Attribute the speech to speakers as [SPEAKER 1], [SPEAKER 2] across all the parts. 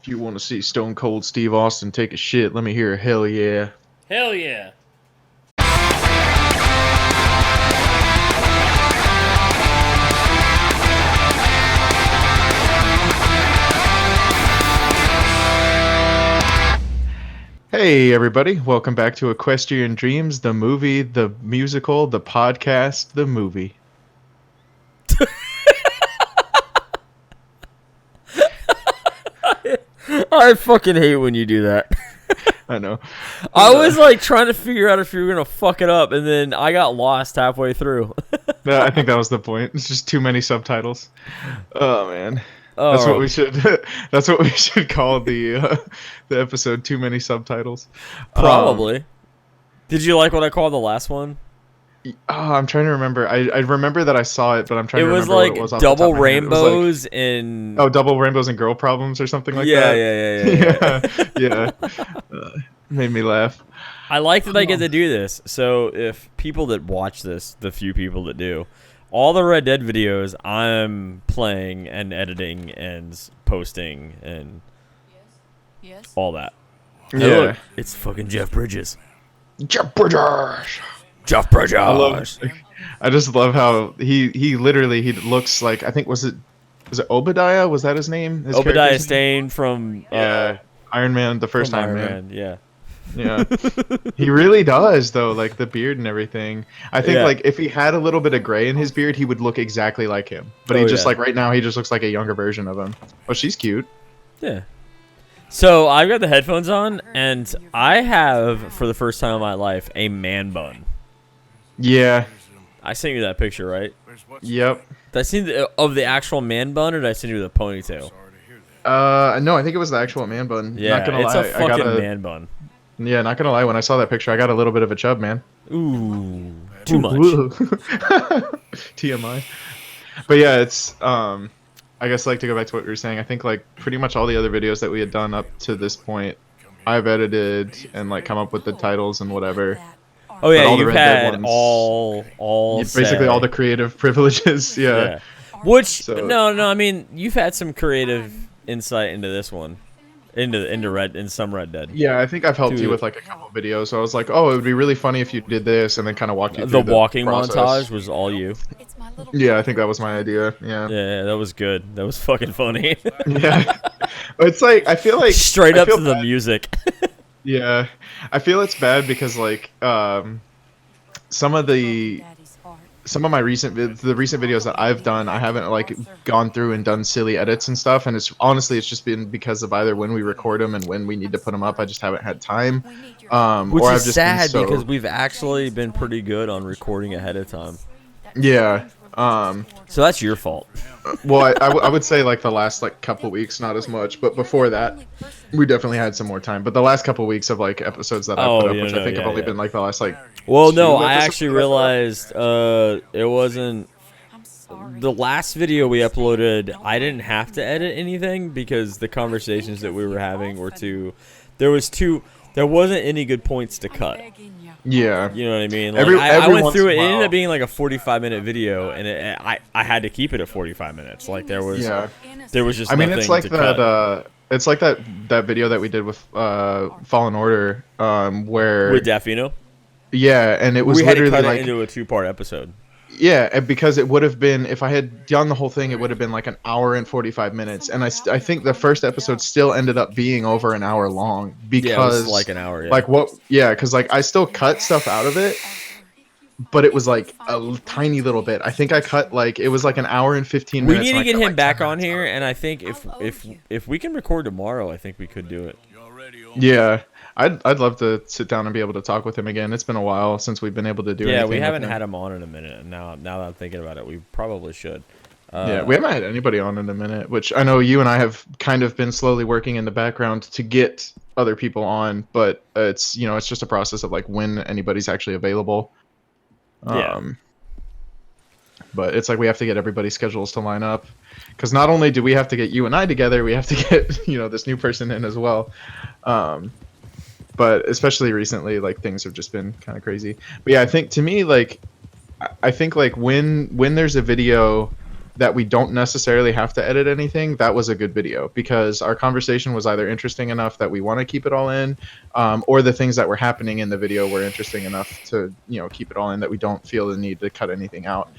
[SPEAKER 1] If you want to see Stone Cold Steve Austin take a shit, let me hear a hell yeah.
[SPEAKER 2] Hell yeah.
[SPEAKER 1] Hey everybody, welcome back to Equestrian Dreams, the movie, the musical, the podcast, the movie.
[SPEAKER 2] I fucking hate when you do that.
[SPEAKER 1] I know.
[SPEAKER 2] I was like trying to figure out if you were gonna fuck it up, and then I got lost halfway through.
[SPEAKER 1] I think that was the point. It's just too many subtitles. Oh man,
[SPEAKER 2] Oh,
[SPEAKER 1] that's what we should. That's what we should call the episode. Too many subtitles.
[SPEAKER 2] probably. Did you like what I called the last one?
[SPEAKER 1] I'm trying to remember. I remember that I saw it, but I'm trying
[SPEAKER 2] It
[SPEAKER 1] to
[SPEAKER 2] was
[SPEAKER 1] remember
[SPEAKER 2] like
[SPEAKER 1] what it was off the top
[SPEAKER 2] double
[SPEAKER 1] of my head. It was like-
[SPEAKER 2] rainbows and
[SPEAKER 1] double rainbows and girl problems or something like
[SPEAKER 2] yeah,
[SPEAKER 1] that.
[SPEAKER 2] yeah.
[SPEAKER 1] Made me laugh.
[SPEAKER 2] I like that I get to do this. So if people that watch this, the few people that do, all the Red Dead videos I'm playing and editing and posting and all that.
[SPEAKER 1] Yeah.
[SPEAKER 2] Hey, look, it's fucking Jeff Bridges.
[SPEAKER 1] Jeff Bridges.
[SPEAKER 2] Jeff Bridges.
[SPEAKER 1] I just love how he literally looks like, I think was it Obadiah? Was that his name? His
[SPEAKER 2] Obadiah
[SPEAKER 1] character's name?
[SPEAKER 2] Stane from
[SPEAKER 1] Iron Man, the first
[SPEAKER 2] from
[SPEAKER 1] Iron Man.
[SPEAKER 2] Yeah.
[SPEAKER 1] Yeah. He really does though, like the beard and everything. I think like if he had a little bit of gray in his beard, he would look exactly like him. But he just like right now he just looks like a younger version of him. Oh, she's cute.
[SPEAKER 2] Yeah. So I've got the headphones on, and I have, for the first time in my life, a man bun.
[SPEAKER 1] Yeah.
[SPEAKER 2] I sent you that picture, right?
[SPEAKER 1] Yep.
[SPEAKER 2] Did I send of the actual man bun, or did I send you the ponytail?
[SPEAKER 1] No, I think it was the actual man bun.
[SPEAKER 2] Yeah,
[SPEAKER 1] not gonna
[SPEAKER 2] it's
[SPEAKER 1] lie.
[SPEAKER 2] a fucking man bun.
[SPEAKER 1] Yeah, not gonna lie. When I saw that picture, I got a little bit of a chub, man.
[SPEAKER 2] Ooh, too much.
[SPEAKER 1] TMI. But yeah, it's I guess like to go back to what we were saying. I think like pretty much all the other videos that we had done up to this point, I've edited and like come up with the titles and whatever.
[SPEAKER 2] Oh yeah,
[SPEAKER 1] all the
[SPEAKER 2] you've
[SPEAKER 1] Red Dead
[SPEAKER 2] had
[SPEAKER 1] ones,
[SPEAKER 2] all
[SPEAKER 1] basically
[SPEAKER 2] say.
[SPEAKER 1] all the creative privileges. Yeah.
[SPEAKER 2] Which
[SPEAKER 1] So-
[SPEAKER 2] no, I mean you've had some creative insight into this one, into some Red Dead.
[SPEAKER 1] Yeah, I think I've helped
[SPEAKER 2] Dude.
[SPEAKER 1] you with like a couple videos. So I was like, oh, it would be really funny if you did this, and then kind of walked you
[SPEAKER 2] The
[SPEAKER 1] through
[SPEAKER 2] walking
[SPEAKER 1] process.
[SPEAKER 2] montage was all you.
[SPEAKER 1] Yeah, I think that was my idea. Yeah.
[SPEAKER 2] Yeah, that was good. That was fucking funny.
[SPEAKER 1] Yeah. It's like I feel like
[SPEAKER 2] Straight
[SPEAKER 1] I
[SPEAKER 2] up
[SPEAKER 1] feel
[SPEAKER 2] to the
[SPEAKER 1] bad.
[SPEAKER 2] music.
[SPEAKER 1] Yeah, I feel it's bad because like some of my recent videos that I've done, I haven't like gone through and done silly edits and stuff, and it's just been because of either when we record them and when we need to put them up. I just haven't had time.
[SPEAKER 2] Which
[SPEAKER 1] or I've
[SPEAKER 2] is
[SPEAKER 1] just
[SPEAKER 2] sad
[SPEAKER 1] been so,
[SPEAKER 2] because we've actually been pretty good on recording ahead of time.
[SPEAKER 1] yeah.
[SPEAKER 2] So that's your fault.
[SPEAKER 1] Well, I would say like the last like couple weeks, not as much, but before that, we definitely had some more time. But the last couple weeks of like episodes that I put up, which I think have only been like the last like.
[SPEAKER 2] Well, no,
[SPEAKER 1] 2
[SPEAKER 2] I
[SPEAKER 1] episodes
[SPEAKER 2] actually
[SPEAKER 1] that I put up.
[SPEAKER 2] realized it wasn't the last video we uploaded. I didn't have to edit anything because the conversations that we were having were there wasn't any good points to cut.
[SPEAKER 1] Yeah.
[SPEAKER 2] You know what I mean? Like, I
[SPEAKER 1] every
[SPEAKER 2] went
[SPEAKER 1] once
[SPEAKER 2] through
[SPEAKER 1] in
[SPEAKER 2] it.
[SPEAKER 1] a
[SPEAKER 2] It ended
[SPEAKER 1] while.
[SPEAKER 2] up being like a 45-minute video, and I had to keep it at 45 minutes. Like there was just.
[SPEAKER 1] I mean, it's
[SPEAKER 2] nothing
[SPEAKER 1] like
[SPEAKER 2] to
[SPEAKER 1] that.
[SPEAKER 2] cut.
[SPEAKER 1] It's like that video that we did with Fallen Order, where
[SPEAKER 2] With Daffino.
[SPEAKER 1] yeah, and it was
[SPEAKER 2] We had to
[SPEAKER 1] literally
[SPEAKER 2] cut
[SPEAKER 1] like
[SPEAKER 2] it into a 2-part episode.
[SPEAKER 1] yeah, and because it would have been if I had done the whole thing, it would have been like an hour and 45 minutes, and I think the first episode still ended up being over an hour long because
[SPEAKER 2] Yeah, it was like an hour. Yeah.
[SPEAKER 1] like what yeah, because like I still cut stuff out of it. But it was like a tiny little bit. I think I cut like it was like an hour and 15
[SPEAKER 2] we
[SPEAKER 1] minutes.
[SPEAKER 2] need to
[SPEAKER 1] and I
[SPEAKER 2] get
[SPEAKER 1] cut,
[SPEAKER 2] him
[SPEAKER 1] like,
[SPEAKER 2] back
[SPEAKER 1] 10
[SPEAKER 2] on
[SPEAKER 1] minutes
[SPEAKER 2] here,
[SPEAKER 1] out.
[SPEAKER 2] and I think if we can record tomorrow, I think we could do it.
[SPEAKER 1] Yeah, I'd love to sit down and be able to talk with him again. It's been a while since we've been able to do.
[SPEAKER 2] Yeah,
[SPEAKER 1] anything
[SPEAKER 2] we
[SPEAKER 1] with
[SPEAKER 2] haven't
[SPEAKER 1] him.
[SPEAKER 2] had him on in a minute. And now that I'm thinking about it, we probably should.
[SPEAKER 1] Yeah, we haven't had anybody on in a minute, which I know you and I have kind of been slowly working in the background to get other people on, but it's it's just a process of like when anybody's actually available.
[SPEAKER 2] Yeah.
[SPEAKER 1] But it's like we have to get everybody's schedules to line up, because not only do we have to get you and I together, we have to get this new person in as well. But especially recently, like things have just been kind of crazy. But yeah, I think to me, like, I think like when there's a video that we don't necessarily have to edit anything, that was a good video, because our conversation was either interesting enough that we want to keep it all in, or the things that were happening in the video were interesting enough to, you know, keep it all in, that we don't feel the need to cut anything out.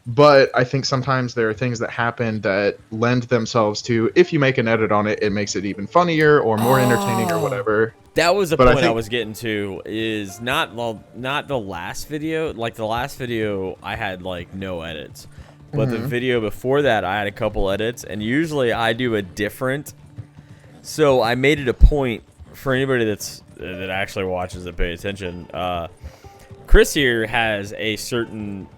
[SPEAKER 1] But I think sometimes there are things that happen that lend themselves to, if you make an edit on it, it makes it even funnier or more entertaining or whatever.
[SPEAKER 2] That was the point I was getting to, is not the last video. Like, the last video, I had, like, no edits. But the video before that, I had a couple edits. And usually I do a different. So I made it a point for anybody that actually watches and pay attention. Chris here has a certain...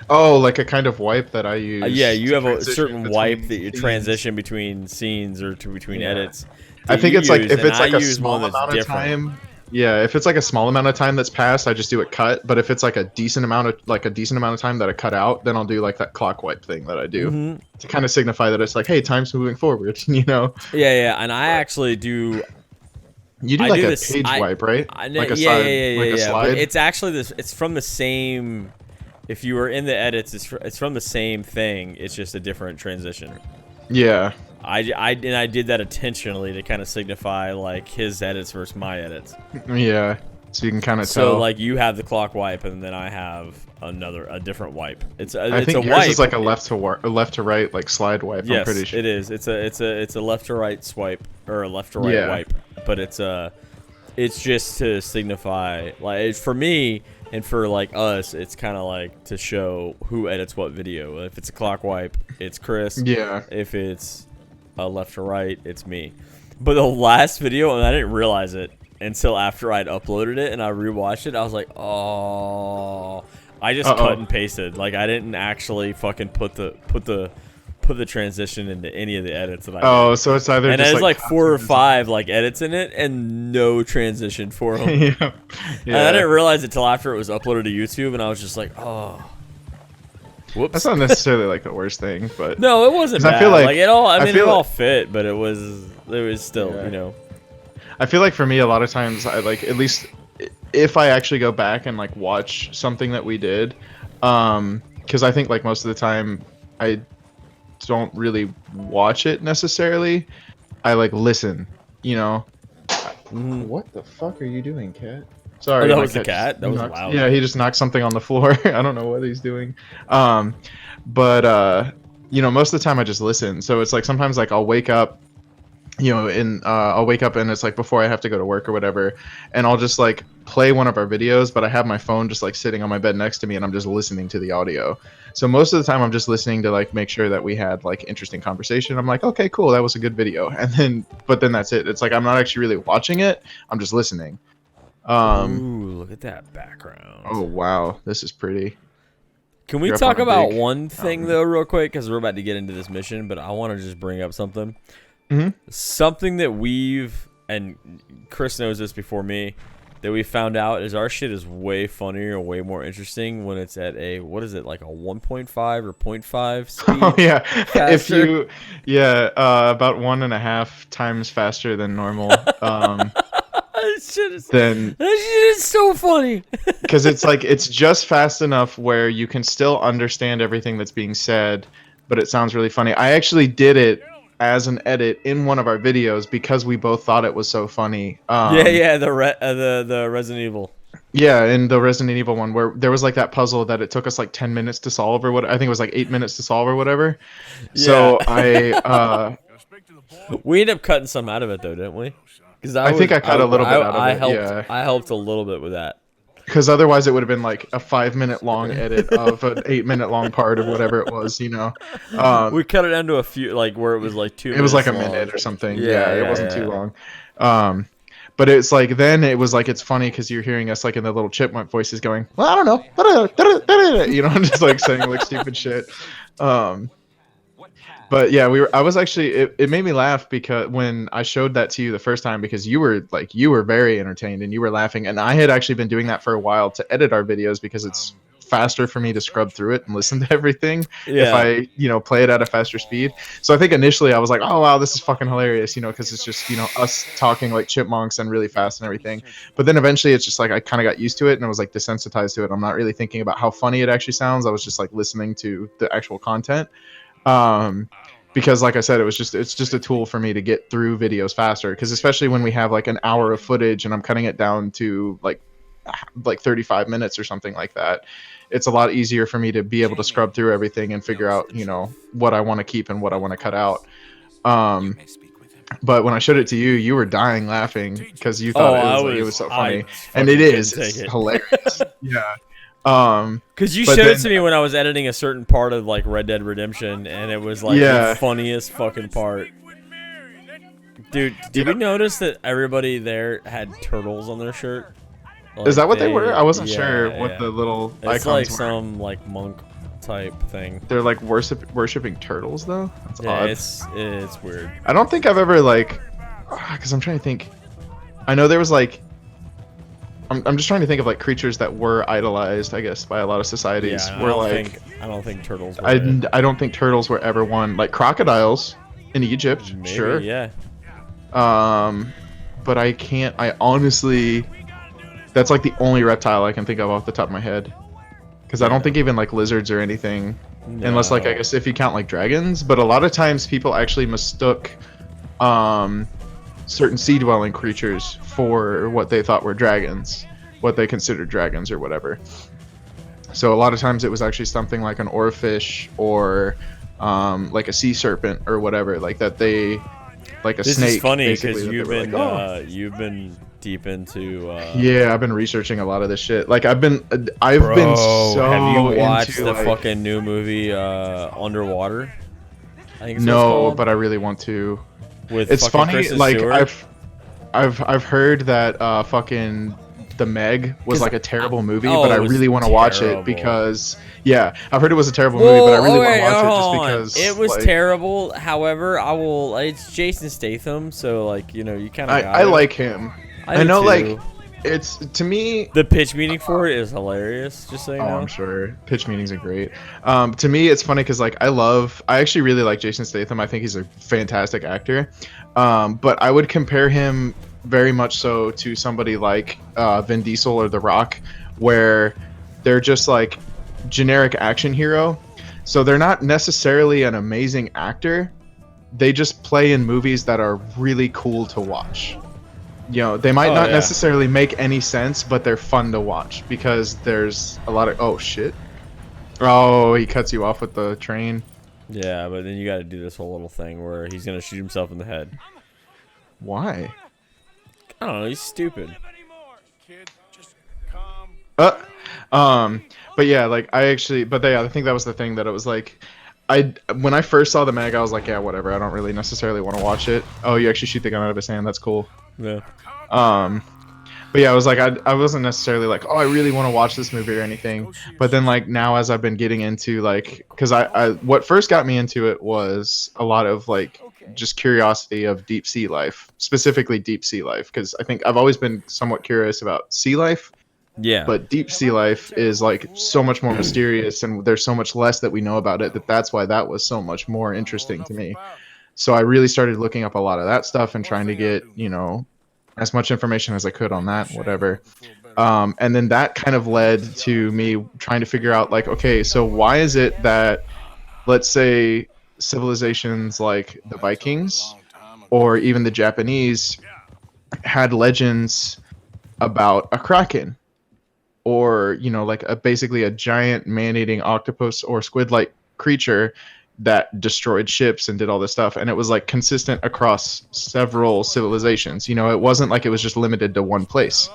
[SPEAKER 1] oh, like a kind of wipe that I use.
[SPEAKER 2] Yeah, you have a certain wipe that you transition between scenes or between edits.
[SPEAKER 1] I think it's like, if it's like a small amount of time. Yeah, if it's like a small amount of time that's passed, I just do it cut. But if it's like a decent amount of time that I cut out, then I'll do like that clock wipe thing that I do to kind of signify that it's like, hey, time's moving forward, you know?
[SPEAKER 2] Yeah, and I actually do.
[SPEAKER 1] You do like a page wipe, right? Like a slide.
[SPEAKER 2] But it's actually this. It's from the same. If you were in the edits, it's from the same thing. It's just a different transition.
[SPEAKER 1] Yeah.
[SPEAKER 2] I did that intentionally to kind of signify like his edits versus my edits.
[SPEAKER 1] Yeah. So you can kind of tell.
[SPEAKER 2] So like you have the clock wipe, and then I have a different wipe.
[SPEAKER 1] I think
[SPEAKER 2] a
[SPEAKER 1] yours
[SPEAKER 2] wipe.
[SPEAKER 1] is like a left to right like slide wipe.
[SPEAKER 2] Yes,
[SPEAKER 1] I'm pretty sure.
[SPEAKER 2] it is. It's a left to right swipe, or a left to right wipe. But it's just to signify, like, for me and for like us, it's kind of like to show who edits what video. If it's a clock wipe, it's Chris.
[SPEAKER 1] Yeah.
[SPEAKER 2] If it's a left to right, it's me. But the last video, and I didn't realize it until after I'd uploaded it and I rewatched it, I was like, oh, I just cut and pasted. Like, I didn't actually fucking put the transition into any of the edits that I did.
[SPEAKER 1] So it's either,
[SPEAKER 2] and
[SPEAKER 1] just
[SPEAKER 2] there's like 4 or 5 like edits in it and no transition for them.
[SPEAKER 1] Yeah.
[SPEAKER 2] And I didn't realize it till after it was uploaded to YouTube, and I was just like, oh. Whoops.
[SPEAKER 1] That's not necessarily like the worst thing, but
[SPEAKER 2] no, it wasn't bad.
[SPEAKER 1] I feel like
[SPEAKER 2] it all. I mean, it all fit, but it was still, you know.
[SPEAKER 1] I feel like for me, a lot of times, I like, at least if I actually go back and like watch something that we did, because I think like most of the time I don't really watch it necessarily. I like listen, you know. What the fuck are you doing, cat? Sorry,
[SPEAKER 2] that was the cat. That was loud.
[SPEAKER 1] Yeah, he just knocked something on the floor. I don't know what he's doing. But you know, most of the time I just listen. So it's like sometimes like I'll wake up, you know, and I'll wake up and it's like before I have to go to work or whatever, and I'll just like play one of our videos, but I have my phone just like sitting on my bed next to me and I'm just listening to the audio. So most of the time I'm just listening to like make sure that we had like interesting conversation. I'm like, okay, cool, that was a good video. But then that's it. It's like I'm not actually really watching it. I'm just listening.
[SPEAKER 2] Ooh, look at that background.
[SPEAKER 1] Oh wow, this is pretty.
[SPEAKER 2] Can we talk about one thing though real quick, because we're about to get into this mission, but I want to just bring up something. Something that and Chris knows this before me, that we found out is our shit is way funnier and way more interesting when it's at a, what is it, like a 1.5 or 0.5 speed?
[SPEAKER 1] Oh yeah,
[SPEAKER 2] faster?
[SPEAKER 1] If you, about 1.5 times faster than normal.
[SPEAKER 2] That shit is so funny.
[SPEAKER 1] Because it's like, it's just fast enough where you can still understand everything that's being said, but it sounds really funny. I actually did it as an edit in one of our videos because we both thought it was so funny.
[SPEAKER 2] The Resident Evil.
[SPEAKER 1] Yeah, in the Resident Evil one, where there was like that puzzle that it took us like 10 minutes to solve, or what, I think it was like 8 minutes to solve or whatever. Yeah. So
[SPEAKER 2] we ended up cutting some out of it though, didn't we? Because
[SPEAKER 1] I think I cut a little bit out of it.
[SPEAKER 2] I helped a little bit with that.
[SPEAKER 1] Because otherwise it would have been like a 5-minute long edit of an 8-minute long part of whatever it was, you know.
[SPEAKER 2] We cut it down to a few, like where it was like 2 minutes.
[SPEAKER 1] It was like a
[SPEAKER 2] long.
[SPEAKER 1] minute or something. It wasn't too long. But it's like, then it was like, it's funny because you're hearing us like in the little chipmunk voices going, well, I don't know, you know, just like saying like stupid shit. But yeah, I was actually, it made me laugh because when I showed that to you the first time, because you were very entertained and you were laughing, and I had actually been doing that for a while to edit our videos because it's faster for me to scrub through it and listen to everything if
[SPEAKER 2] Yeah.
[SPEAKER 1] I, play it at a faster speed. So I think initially I was like, oh wow, this is fucking hilarious, because it's just, us talking like chipmunks and really fast and everything. But then eventually it's just like I kind of got used to it and I was like desensitized to it. I'm not really thinking about how funny it actually sounds. I was just like listening to the actual content. Because like I said, it's just a tool for me to get through videos faster. Because especially when we have like an hour of footage and I'm cutting it down to like 35 minutes or something like that, it's a lot easier for me to be able to scrub through everything and figure out, what I want to keep and what I want to cut out. But when I showed it to you, you were dying laughing because you thought it was so funny, and it's hilarious. Yeah.
[SPEAKER 2] Because you showed it to me when I was editing a certain part of like Red Dead Redemption, and it was like the funniest fucking part. Dude, did we notice that everybody there had turtles on their shirt? Like,
[SPEAKER 1] is that what they were? I wasn't sure what the little icons
[SPEAKER 2] like
[SPEAKER 1] were.
[SPEAKER 2] some like monk type thing.
[SPEAKER 1] They're like worshiping turtles though. That's odd.
[SPEAKER 2] It's weird.
[SPEAKER 1] I don't think I've ever because I'm trying to think. I know there was like. I'm just trying to think of like creatures that were idolized, I guess, by a lot of societies.
[SPEAKER 2] Yeah, I don't think turtles were
[SPEAKER 1] I don't think turtles were ever one. Like crocodiles in Egypt,
[SPEAKER 2] maybe,
[SPEAKER 1] sure.
[SPEAKER 2] Yeah.
[SPEAKER 1] But I honestly, that's like the only reptile I can think of off the top of my head. Because I don't think even like lizards or anything, unless like I guess if you count like dragons. But a lot of times people actually mistook certain sea-dwelling creatures for what they thought were dragons, what they considered dragons or whatever. So a lot of times it was actually something like an oarfish or like a sea serpent or whatever, like that they, like a snake. This is
[SPEAKER 2] funny because you've been deep into.
[SPEAKER 1] Yeah, I've been researching a lot of this shit. Like I've been so.
[SPEAKER 2] Have you watched the fucking new movie Underwater? I think
[SPEAKER 1] no, but I really want to. It's funny,
[SPEAKER 2] Kristen
[SPEAKER 1] like
[SPEAKER 2] Stewart?
[SPEAKER 1] I've heard that fucking The Meg was like a terrible movie, but I really want to watch it because I've heard it was a terrible movie, but I really want to watch it just because
[SPEAKER 2] it was terrible. However, it's Jason Statham, so like you kind of
[SPEAKER 1] I like him. I know, like it's to me
[SPEAKER 2] the pitch meeting for it is hilarious. Just so you know.
[SPEAKER 1] I'm sure pitch meetings are great. To me, it's funny because like I actually really like Jason Statham. I think he's a fantastic actor. But I would compare him very much so to somebody like Vin Diesel or The Rock, where they're just like generic action hero. So they're not necessarily an amazing actor. They just play in movies that are really cool to watch. They might not necessarily make any sense, but they're fun to watch because there's a lot of he cuts you off with the train.
[SPEAKER 2] Yeah, but then you got to do this whole little thing where he's gonna shoot himself in the head.
[SPEAKER 1] Why?
[SPEAKER 2] I don't know. He's stupid.
[SPEAKER 1] But yeah, like I think that was the thing that it was like. When I first saw the Meg, I was like, yeah, whatever. I don't really necessarily want to watch it. Oh, you actually shoot the gun out of his hand. That's cool.
[SPEAKER 2] Yeah.
[SPEAKER 1] But yeah, I was like, I wasn't necessarily like, oh, I really want to watch this movie or anything. But then like now, as I've been getting into like, because what first got me into it was a lot of like just curiosity of deep sea life, specifically deep sea life, because I think I've always been somewhat curious about sea life.
[SPEAKER 2] Yeah.
[SPEAKER 1] But deep sea life is like so much more mysterious, and there's so much less that we know about it. That's why that was so much more interesting to me. So I really started looking up a lot of that stuff and trying to get, as much information as I could on that, whatever. And then that kind of led to me trying to figure out like, okay, so why is it that, let's say, civilizations like the Vikings or even the Japanese had legends about a kraken? Or like basically a giant man-eating octopus or squid-like creature that destroyed ships and did all this stuff, and it was like consistent across several civilizations. It wasn't like it was just limited to one place.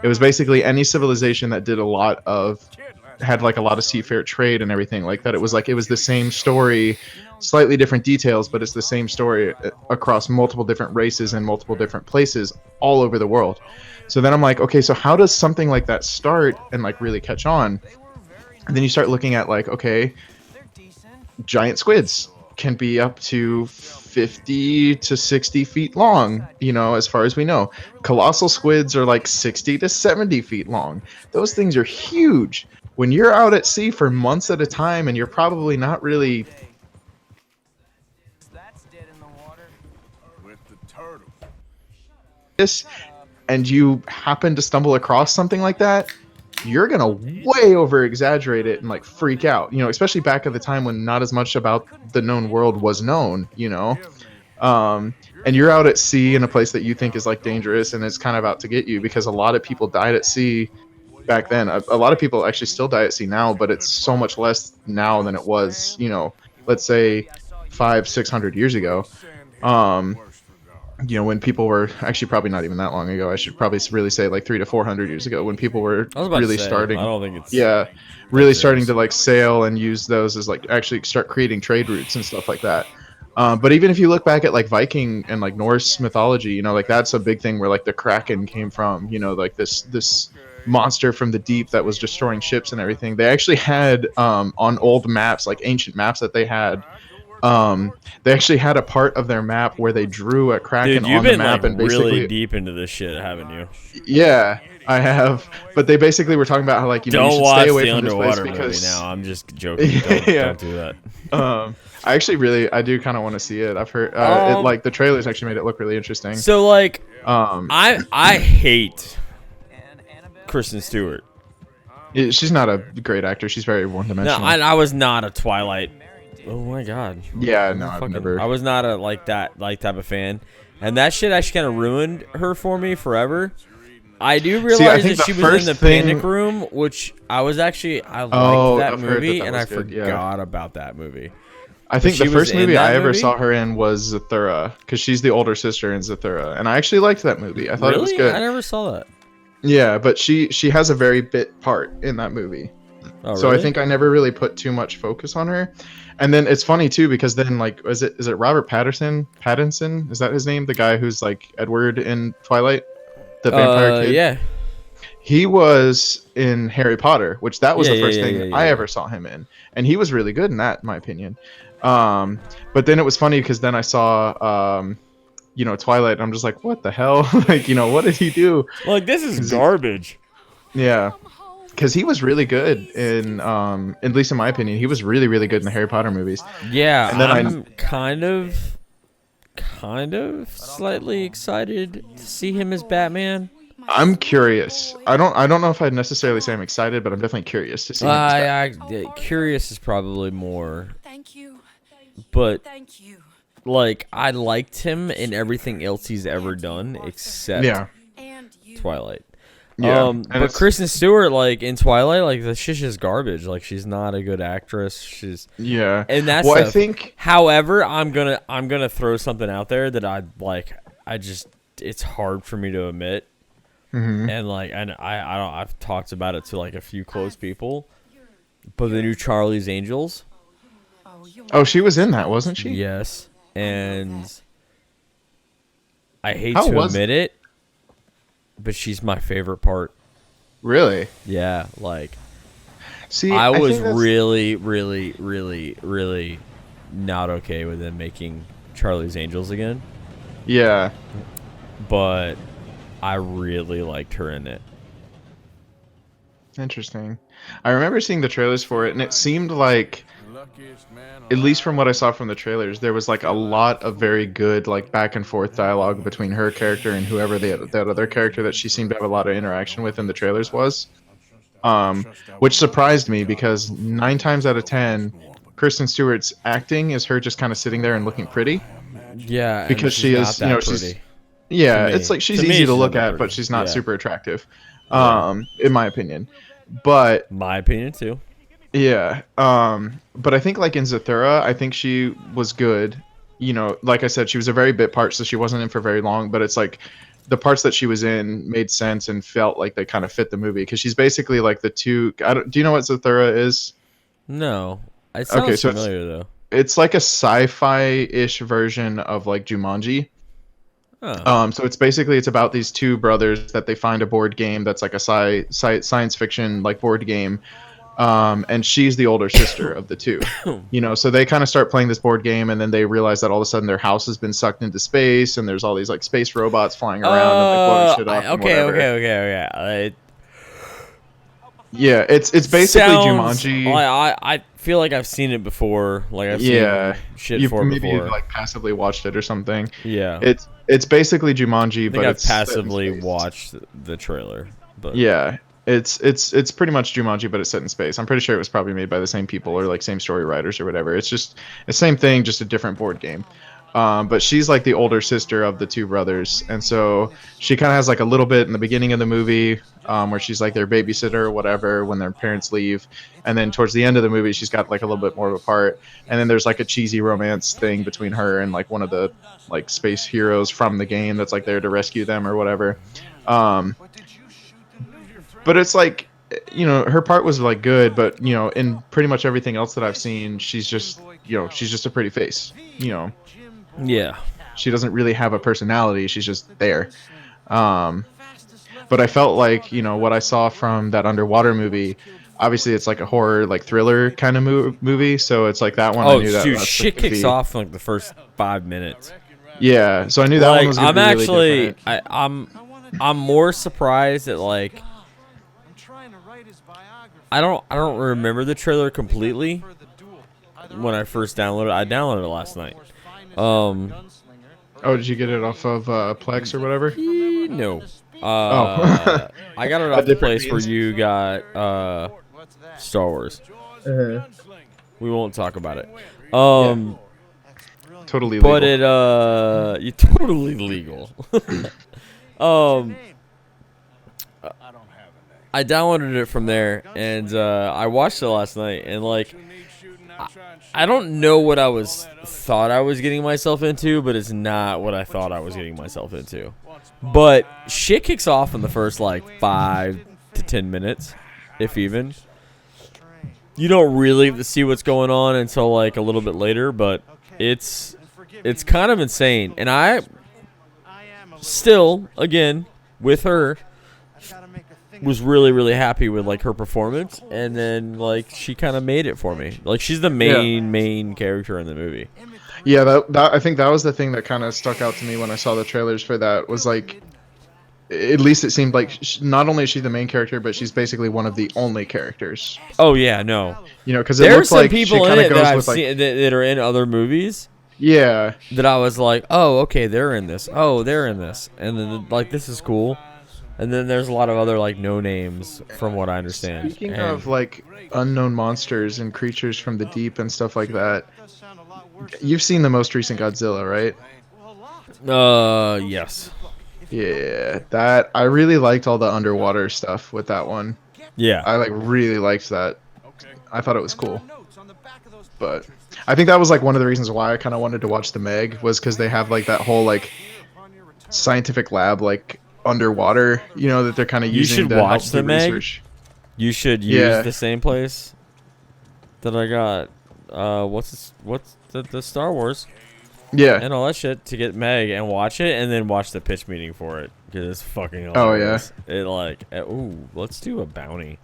[SPEAKER 1] It was basically any civilization that did had like a lot of seafarer trade and everything like that. It was the same story, slightly different details, but it's the same story across multiple different races and multiple different places all over the world. So then I'm like, okay, so how does something like that start and like really catch on? And then you start looking at like, okay, giant squids can be up to 50 to 60 feet long, as far as we know. Colossal squids are like 60 to 70 feet long. Those things are huge. when you're out at sea for months at a time and you're probably not really this, and you happen to stumble across something like that, you're gonna way over exaggerate it and like freak out, especially back at the time when not as much about the known world was known, and you're out at sea in a place that you think is like dangerous and it's kind of out to get you, because a lot of people died at sea back then. A lot of people actually still die at sea now, but it's so much less now than it was, let's say 500-600 years ago. When people were actually probably not even that long ago. I should probably really say like 300 to 400 years ago, when people were really starting.
[SPEAKER 2] I don't think it's
[SPEAKER 1] really starting to like sail and use those as like actually start creating trade routes and stuff like that. But even if you look back at like Viking and like Norse mythology, like that's a big thing where like the Kraken came from. Like this monster from the deep that was destroying ships and everything. They actually had on old maps, like ancient maps that they had. They actually had a part of their map where they drew a Kraken on the map, and basically
[SPEAKER 2] really deep into this shit, haven't you?
[SPEAKER 1] Yeah, I have. But they basically were talking about how like you should stay away from this place because
[SPEAKER 2] now I'm just joking. Don't do that.
[SPEAKER 1] I do kind of want to see it. I've heard like the trailers actually made it look really interesting.
[SPEAKER 2] So like, I hate Kristen Stewart.
[SPEAKER 1] She's not a great actor. She's very one-dimensional.
[SPEAKER 2] No, I was not a Twilight. Oh my god.
[SPEAKER 1] Yeah, no, I've never.
[SPEAKER 2] I was not a like type of fan, and that shit actually kind of ruined her for me forever. I do realize that she was in the Panic Room, which I liked that movie, and I forgot about that movie.
[SPEAKER 1] I think the first movie I ever saw her in was Zathura, because she's the older sister in Zathura, and I actually liked that movie. I thought it was good.
[SPEAKER 2] I never saw that.
[SPEAKER 1] Yeah, but she has a very bit part in that movie.
[SPEAKER 2] Oh,
[SPEAKER 1] so
[SPEAKER 2] really?
[SPEAKER 1] I think I never really put too much focus on her. And then it's funny too, because then like is it Robert Pattinson? Is that his name? The guy who's like Edward in Twilight, the vampire kid.
[SPEAKER 2] Yeah.
[SPEAKER 1] He was in Harry Potter, which that was the first thing I ever saw him in, and he was really good in that, in my opinion. But then it was funny because then I saw Twilight, and I'm just like, what the hell? Like, what did he do?
[SPEAKER 2] Like, this is garbage.
[SPEAKER 1] Yeah. Because he was really good in, at least in my opinion, he was really, really good in the Harry Potter movies.
[SPEAKER 2] Yeah,
[SPEAKER 1] and then
[SPEAKER 2] I'm kind of slightly excited to see him as Batman.
[SPEAKER 1] I'm curious. I don't know if I'd necessarily say I'm excited, but I'm definitely curious to see him as Batman.
[SPEAKER 2] Curious is probably more.
[SPEAKER 3] Thank you.
[SPEAKER 2] But
[SPEAKER 3] Thank you.
[SPEAKER 2] like, I liked him in everything else he's ever done except Twilight.
[SPEAKER 1] Yeah,
[SPEAKER 2] but Kristen Stewart, like in Twilight, like the shit's just garbage. Like, she's not a good actress. And that's
[SPEAKER 1] I think.
[SPEAKER 2] However, I'm gonna throw something out there that it's hard for me to admit.
[SPEAKER 1] Mm-hmm.
[SPEAKER 2] And like, I've talked about it to like a few close people. But the new Charlie's Angels.
[SPEAKER 1] Oh, she was in that, wasn't she?
[SPEAKER 2] Yes, and I hate to admit it, but she's my favorite part.
[SPEAKER 1] Really?
[SPEAKER 2] Yeah, like,
[SPEAKER 1] see,
[SPEAKER 2] I was really, really, really, really not okay with them making Charlie's Angels again.
[SPEAKER 1] Yeah.
[SPEAKER 2] But I really liked her in it.
[SPEAKER 1] Interesting. I remember seeing the trailers for it, and it seemed like, at least from what I saw from the trailers, there was like a lot of very good like back and forth dialogue between her character and whoever that other character that she seemed to have a lot of interaction with in the trailers was. Which surprised me, because 9 times out of 10, Kristen Stewart's acting is her just kind of sitting there and looking pretty.
[SPEAKER 2] Yeah,
[SPEAKER 1] because she is, she's it's like she's easy to look at, but she's not super attractive, in my opinion. But
[SPEAKER 2] my opinion too.
[SPEAKER 1] Yeah. But I think like in Zathura, I think she was good. Like I said, she was a very bit part, so she wasn't in for very long, but it's like the parts that she was in made sense and felt like they kind of fit the movie, because she's basically like the two. Do you know what Zathura is?
[SPEAKER 2] No. It sounds familiar though.
[SPEAKER 1] It's like a sci-fi-ish version of like Jumanji.
[SPEAKER 2] Oh.
[SPEAKER 1] So it's about these two brothers that they find a board game that's like a science fiction like board game. And she's the older sister of the two, so they kind of start playing this board game, and then they realize that all of a sudden their house has been sucked into space, and there's all these like space robots flying around and like blowing shit up.
[SPEAKER 2] Okay.
[SPEAKER 1] Yeah, it's basically
[SPEAKER 2] Sounds,
[SPEAKER 1] Jumanji.
[SPEAKER 2] I feel like I've seen it before. Like I've
[SPEAKER 1] Yeah,
[SPEAKER 2] seen shit
[SPEAKER 1] you've
[SPEAKER 2] for it
[SPEAKER 1] maybe
[SPEAKER 2] before.
[SPEAKER 1] like passively watched it or something.
[SPEAKER 2] Yeah.
[SPEAKER 1] It's basically Jumanji,
[SPEAKER 2] I think
[SPEAKER 1] but
[SPEAKER 2] I've
[SPEAKER 1] it's set in
[SPEAKER 2] passively
[SPEAKER 1] space.
[SPEAKER 2] watched the trailer, but
[SPEAKER 1] Yeah, it's pretty much Jumanji, but it's set in space. I'm pretty sure it was probably made by the same people or like same story writers or whatever. It's just the same thing, just a different board game. But she's like the older sister of the two brothers, and so she kind of has like a little bit in the beginning of the movie, where she's like their babysitter or whatever when their parents leave, and then towards the end of the movie, she's got like a little bit more of a part, and then there's like a cheesy romance thing between her and like one of the like space heroes from the game that's like there to rescue them or whatever. Um, but it's like, her part was like good, but in pretty much everything else that I've seen, she's just a pretty face.
[SPEAKER 2] yeah.
[SPEAKER 1] She doesn't really have a personality. She's just there. Um, but I felt like what I saw from that underwater movie. Obviously, it's like a horror, like thriller kind of movie. So it's like that one. I
[SPEAKER 2] Oh,
[SPEAKER 1] knew
[SPEAKER 2] dude,
[SPEAKER 1] that's
[SPEAKER 2] shit
[SPEAKER 1] supposed to
[SPEAKER 2] kicks
[SPEAKER 1] be-
[SPEAKER 2] off in like the first 5 minutes.
[SPEAKER 1] Yeah, so I knew that one
[SPEAKER 2] Like
[SPEAKER 1] was gonna
[SPEAKER 2] I'm
[SPEAKER 1] be really
[SPEAKER 2] actually,
[SPEAKER 1] different.
[SPEAKER 2] I'm more surprised that like I don't remember the trailer completely when I first downloaded it. I downloaded it last night.
[SPEAKER 1] Oh, did you get it off of Plex or whatever?
[SPEAKER 2] No.
[SPEAKER 1] Oh.
[SPEAKER 2] I got it
[SPEAKER 1] A
[SPEAKER 2] off the
[SPEAKER 1] different
[SPEAKER 2] place where
[SPEAKER 1] means.
[SPEAKER 2] you got Star Wars. We won't talk about it.
[SPEAKER 1] Totally
[SPEAKER 2] But
[SPEAKER 1] legal.
[SPEAKER 2] you totally legal. um I downloaded it from there and I watched it last night and like I don't know what I thought I was getting myself into, but it's not what I thought I was getting myself into. But shit kicks off in the first like 5 to 10 minutes, if even. You don't really see what's going on until like a little bit later, but it's kind of insane. And I still, again, with her, was really, really happy with like her performance, and then like she kind of made it for me. Like she's the main character in the movie.
[SPEAKER 1] Yeah, that I think that was the thing that kind of stuck out to me when I saw the trailers for that. Was like, at least it seemed like not only is she the main character, but she's basically one of the only characters.
[SPEAKER 2] Oh yeah, no.
[SPEAKER 1] Because it
[SPEAKER 2] There's
[SPEAKER 1] looks
[SPEAKER 2] some
[SPEAKER 1] like
[SPEAKER 2] people
[SPEAKER 1] she
[SPEAKER 2] in
[SPEAKER 1] kind of
[SPEAKER 2] it that
[SPEAKER 1] goes
[SPEAKER 2] I've
[SPEAKER 1] with like,
[SPEAKER 2] seen that are in other movies.
[SPEAKER 1] yeah,
[SPEAKER 2] That I was like, oh, okay, they're in this. Oh, they're in this, and then like this is cool. And then there's a lot of other like no names from what I understand.
[SPEAKER 1] Speaking
[SPEAKER 2] And
[SPEAKER 1] of like unknown monsters and creatures from the deep and stuff like that, you've seen the most recent Godzilla, right?
[SPEAKER 2] yes.
[SPEAKER 1] Yeah, that I really liked all the underwater stuff with that one.
[SPEAKER 2] Yeah.
[SPEAKER 1] I like really liked that. I thought it was cool. But I think that was like one of the reasons why I kind of wanted to watch the Meg was because they have like that whole like scientific lab like underwater, that they're kind of
[SPEAKER 2] You
[SPEAKER 1] using
[SPEAKER 2] should
[SPEAKER 1] to
[SPEAKER 2] watch
[SPEAKER 1] help
[SPEAKER 2] the
[SPEAKER 1] do
[SPEAKER 2] Meg.
[SPEAKER 1] research.
[SPEAKER 2] You should use the same place that I got. What's the Star Wars
[SPEAKER 1] Yeah.
[SPEAKER 2] and all that shit to get Meg and watch it, and then watch the pitch meeting for it because it's fucking
[SPEAKER 1] Oh,
[SPEAKER 2] hilarious. It like let's do a bounty.